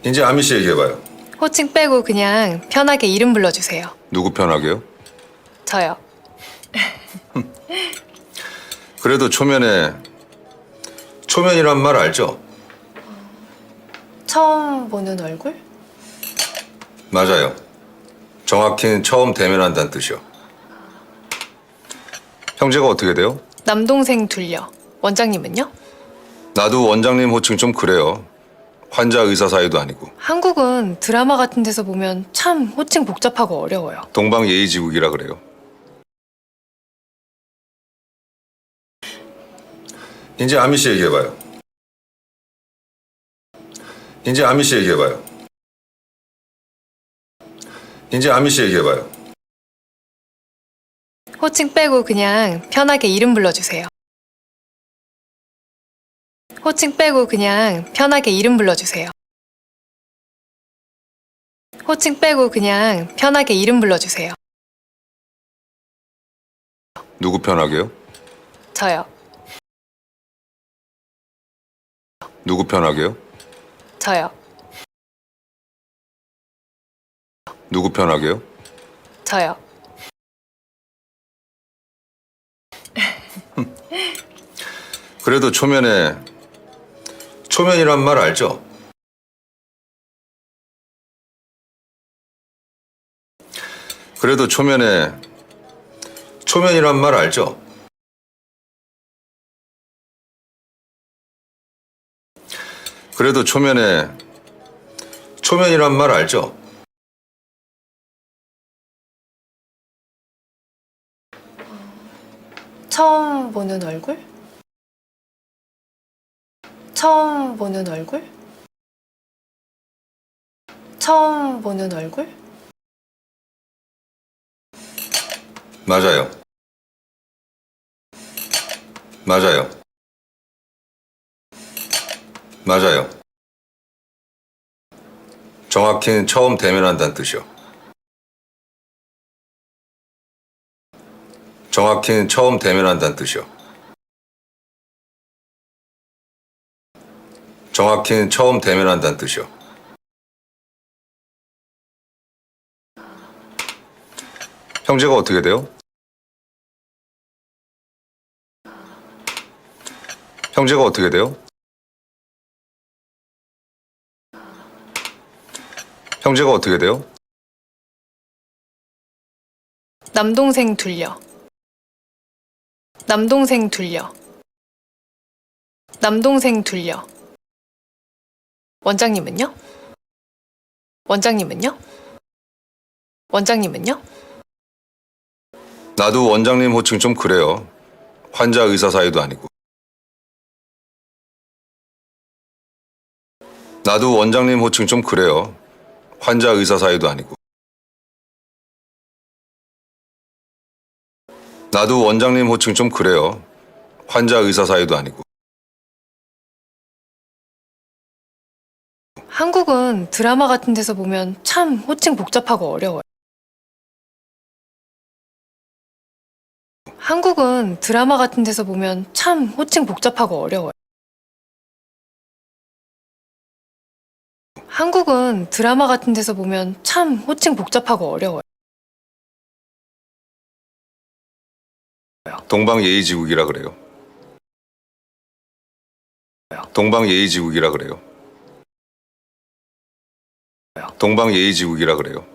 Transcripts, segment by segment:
이제 아미 씨 얘기해봐요. 호칭 빼고 그냥 편하게 이름 불러주세요. 누구 편하게요? 저요. 그래도 초면이란 말 알죠? 처음 보는 얼굴? 맞아요. 정확히는 처음 대면한다는 뜻이요. 형제가 어떻게 돼요? 남동생 둘려. 원장님은요? 나도 원장님 호칭 좀 그래요. 환자 의사 사이도 아니고. 한국은 드라마 같은 데서 보면 참 호칭 복잡하고 어려워요. 동방예의지국이라 그래요. 이제 아미 씨 얘기해봐요. 이제 아미 씨 얘기해봐요. 이제 아미 씨 얘기해봐요. 호칭 빼고 그냥 편하게 이름 불러주세요. 호칭 빼고 그냥 편하게 이름 불러주세요. 호칭 빼고 그냥 편하게 이름 불러주세요. 누구 편하게요? 저요. 누구 편하게요? 저요. 누구 편하게요? 저요. 그래도 초면이란 말 알죠? 그래도 초면이란 말 알죠? 그래도 초면이란 말 알죠? 처음 보는 얼굴? 처음 보는 얼굴? 처음 보는 얼굴? 맞아요. 맞아요. 맞아요. 정확히는 처음 대면한다는 뜻이요. 정확히는 처음 대면한다는 뜻이요. 정확히는 처음 대면한다는 뜻이요. 형제가 어떻게 돼요? 형제가 어떻게 돼요? 형제가 어떻게 돼요? 남동생 둘려. 남동생 둘려. 남동생 둘려. 원장님은요? 원장님은요? 원장님은요? 나도 원장님 호칭 좀 그래요. 환자 의사 사이도 아니고. 나도 원장님 호칭 좀 그래요. 환자 의사 사이도 아니고. 나도 원장님 호칭 좀 그래요. 환자 의사 사이도 아니고. 한국은 드라마 같은 데서 보면 참 호칭 복잡하고 어려워요. 한국은 드라마 같은 데서 보면 참 호칭 복잡하고 어려워요. 한국은 드라마 같은 데서 보면 참 호칭 복잡하고 어려워요. 동방예의지국이라 그래요. 동방예의지국이라 그래요. 동방예의지국이라 그래요.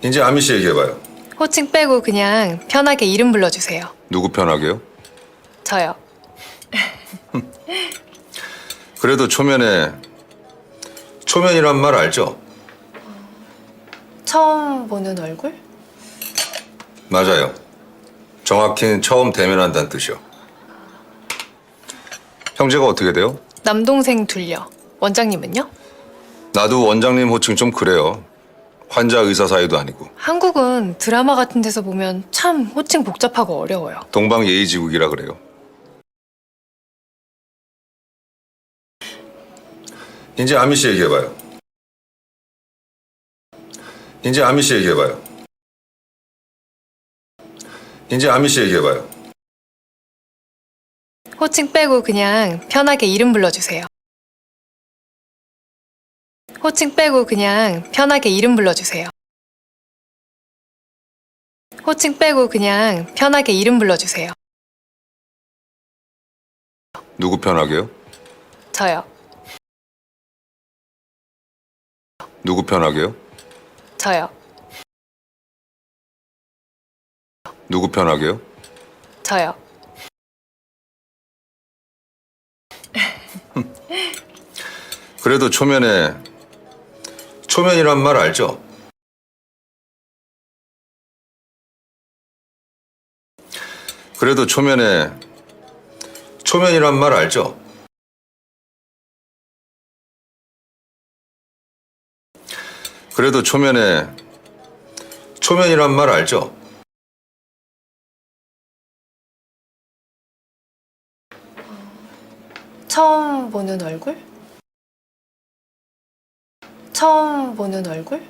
이제 아미 씨 얘기해봐요. 호칭 빼고 그냥 편하게 이름 불러주세요. 누구 편하게요? 저요. 그래도 초면이란 말 알죠? 처음 보는 얼굴? 맞아요. 정확히는 처음 대면한다는 뜻이요. 형제가 어떻게 돼요? 남동생 둘려. 원장님은요? 나도 원장님 호칭 좀 그래요. 환자 의사 사이도 아니고. 한국은 드라마 같은 데서 보면 참 호칭 복잡하고 어려워요. 동방예의지국이라 그래요. 이제 아미 씨 얘기해봐요. 이제 아미 씨 얘기해봐요. 이제 아미 씨 얘기해봐요. 호칭 빼고 그냥 편하게 이름 불러주세요. 호칭 빼고 그냥 편하게 이름 불러주세요. 호칭 빼고 그냥 편하게 이름 불러주세요. 누구 편하게요? 저요. 누구 편하게요? 저요. 누구 편하게요? 저요. 그래도 초면이란 말 알죠? 그래도 초면이란 말 알죠? 그래도 초면이란 말 알죠? 처음 보는 얼굴? 처음 보는 얼굴?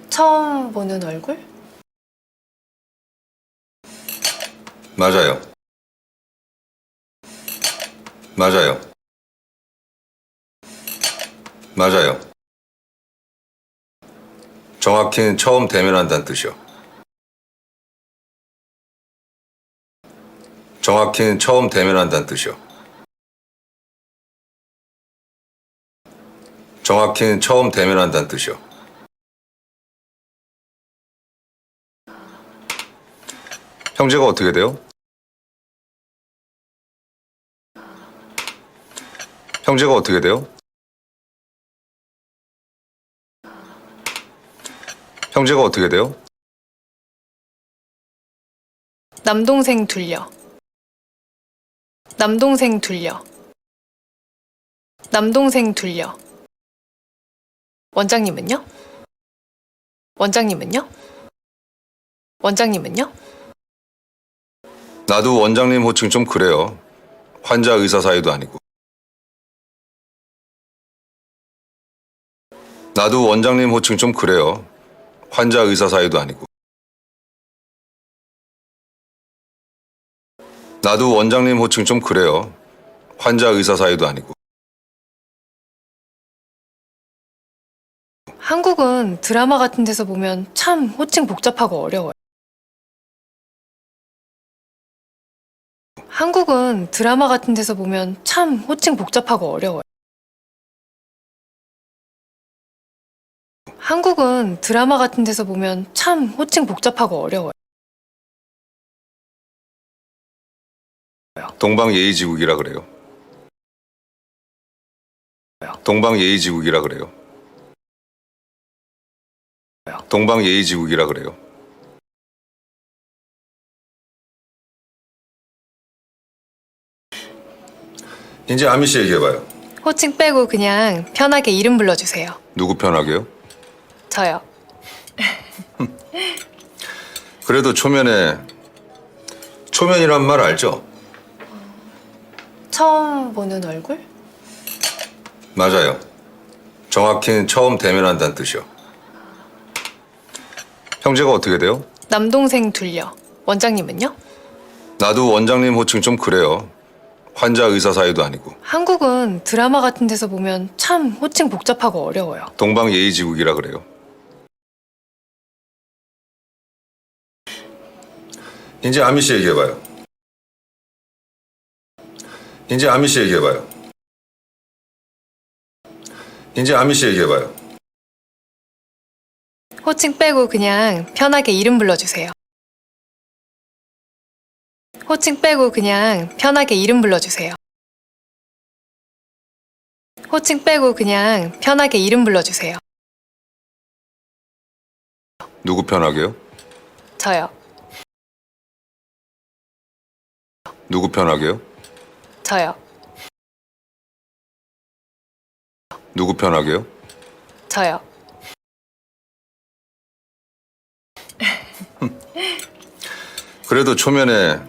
처음 보는 얼굴? 맞아요. 맞아요. 맞아요. 정확히는 처음 대면한다는 뜻이요. 정확히는 처음 대면한다는 뜻이요. 정확히는 처음 대면한다는 뜻이요. 형제가 어떻게 돼요? 형제가 어떻게 돼요? 형제가 어떻게 돼요? 남동생 둘려. 남동생 둘려. 남동생 둘려. 원장님은요? 원장님은요? 원장님은요? 나도 원장님 호칭 좀 그래요. 환자 의사 사이도 아니고. 나도 원장님 호칭 좀 그래요. 환자 의사 사이도 아니고. 나도 원장님 호칭 좀 그래요. 환자 의사 사이도 아니고. 한국은 드라마 같은 데서 보면 참 호칭 복잡하고 어려워요. 한국은 드라마 같은 데서 보면 참 호칭 복잡하고 어려워요. 한국은 드라마 같은 데서 보면 참 호칭 복잡하고 어려워요. 동방예의지국이라 그래요. 동방예의지국이라 그래요. 동방예의지국이라 그래요. 이제 아미 씨 얘기해봐요. 호칭 빼고 그냥 편하게 이름 불러주세요. 누구 편하게요? 저요. 그래도 초면이란 말 알죠? 처음 보는 얼굴? 맞아요. 정확히는 처음 대면한다는 뜻이요. 형제가 어떻게 돼요? 남동생 둘려. 원장님은요? 나도 원장님 호칭 좀 그래요. 환자 의사 사이도 아니고. 한국은 드라마 같은 데서 보면 참 호칭 복잡하고 어려워요. 동방예의지국이라 그래요. 이제 아미 씨 얘기해봐요. 이제 아미 씨 얘기해봐요. 이제 아미 씨 얘기해봐요. 호칭 빼고 그냥 편하게 이름 불러주세요. 호칭 빼고 그냥 편하게 이름 불러주세요. 호칭 빼고 그냥 편하게 이름 불러주세요. 누구 편하게요? 저요. 누구 편하게요? 저요. 누구 편하게요? 저요. 그래도 초면이란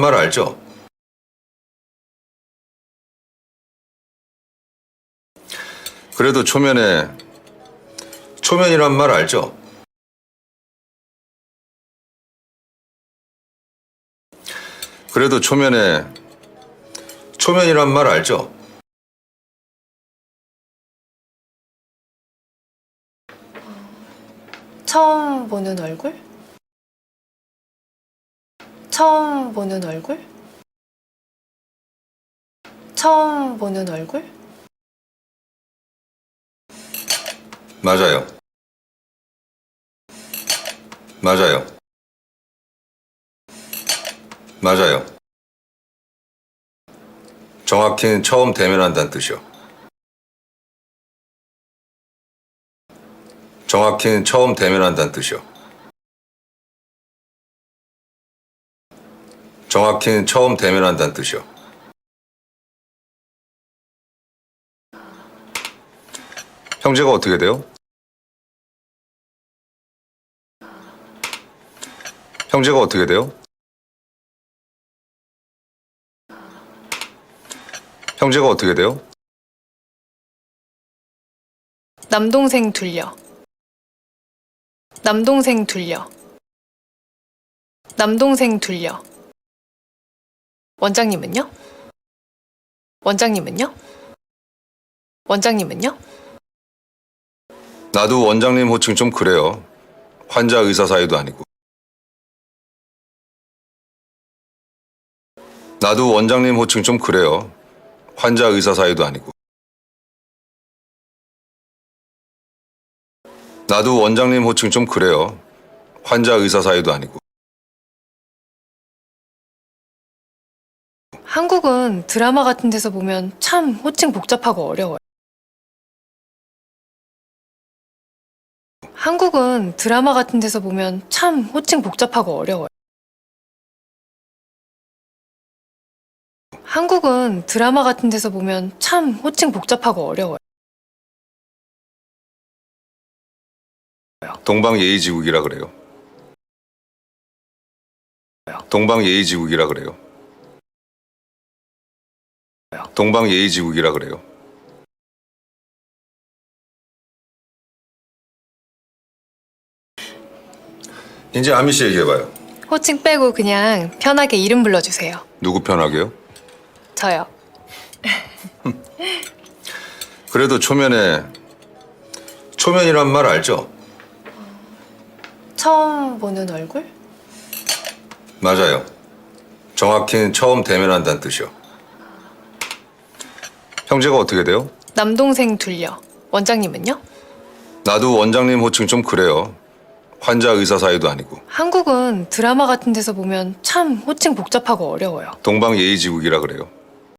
말 알죠? 그래도 초면이란 말 알죠? 그래도 초면이란 말 알죠? 처음 보는 얼굴? 처음 보는 얼굴? 처음 보는 얼굴? 맞아요. 맞아요. 맞아요. 정확히는 처음 대면한다는 뜻이요. 정확히는 처음 대면한다는 뜻이요. 정확히는 처음 대면한다는 뜻이요. 형제가 어떻게 돼요? 형제가 어떻게 돼요? 형제가 어떻게 돼요? 남동생 둘려. 남동생 둘려. 남동생 둘려. 원장님은요? 원장님은요? 원장님은요? 나도 원장님 호칭 좀 그래요. 환자 의사 사이도 아니고. 나도 원장님 호칭 좀 그래요. 환자 의사 사이도 아니고. 나도 원장님 호칭 좀 그래요. 환자 의사 사이도 아니고. 한국은 드라마 같은 데서 보면 참 호칭 복잡하고 어려워요. 한국은 드라마 같은 데서 보면 참 호칭 복잡하고 어려워요. 한국은 드라마 같은 데서 보면 참 호칭 복잡하고 어려워요. 동방예의지국이라 그래요. 동방예의지국이라 그래요. 동방예의지국이라 그래요. 이제 아미 씨 얘기해봐요. 호칭 빼고 그냥 편하게 이름 불러주세요. 누구 편하게요? 저요. 그래도 초면이란 말 알죠? 처음 보는 얼굴? 맞아요. 정확히는 처음 대면한다는 뜻이요. 형제가 어떻게 돼요? 남동생 둘려. 원장님은요? 나도 원장님 호칭 좀 그래요. 환자 의사 사이도 아니고. 한국은 드라마 같은 데서 보면 참 호칭 복잡하고 어려워요. 동방예의지국이라 그래요.